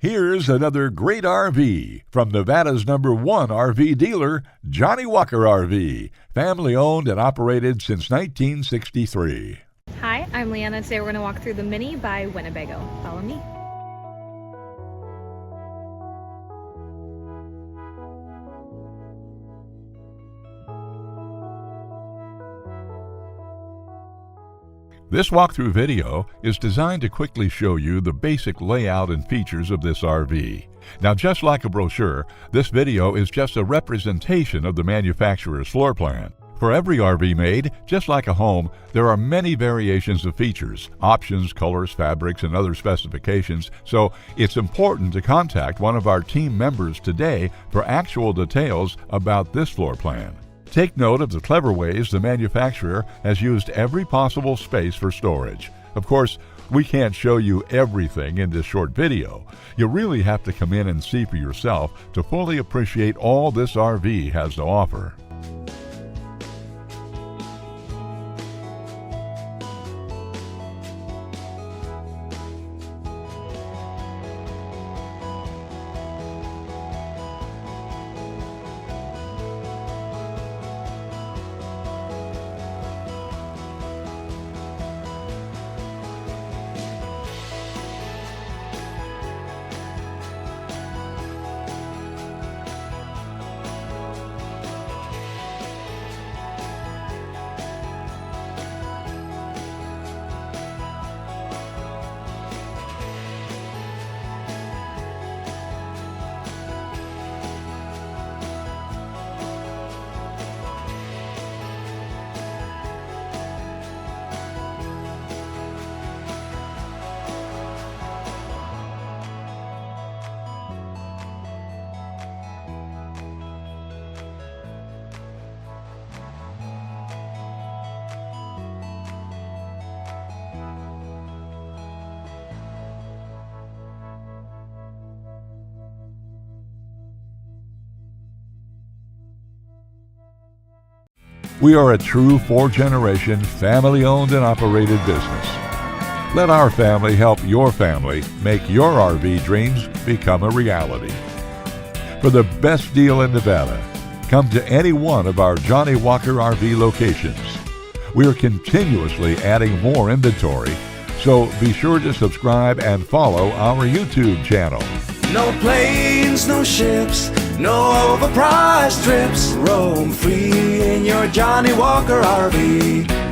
Here's another great RV from Nevada's #1 RV dealer, Johnnie Walker RV, family owned and operated since 1963. Hi, I'm Leanna. Today we're going to walk through the Minnie by Winnebago. Follow me. This walkthrough video is designed to quickly show you the basic layout and features of this RV. Now, just like a brochure, this video is just a representation of the manufacturer's floor plan. For every RV made, just like a home, there are many variations of features, options, colors, fabrics, and other specifications, so it's important to contact one of our team members today for actual details about this floor plan. Take note of the clever ways the manufacturer has used every possible space for storage. Of course, we can't show you everything in this short video. You really have to come in and see for yourself to fully appreciate all this RV has to offer. We are a true 4-generation, family-owned and operated business. Let our family help your family make your RV dreams become a reality. For the best deal in Nevada, come to any one of our Johnnie Walker RV locations. We are continuously adding more inventory, so be sure to subscribe and follow our YouTube channel. No planes, no ships, no overpriced trips. Roam free in your Johnnie Walker RV.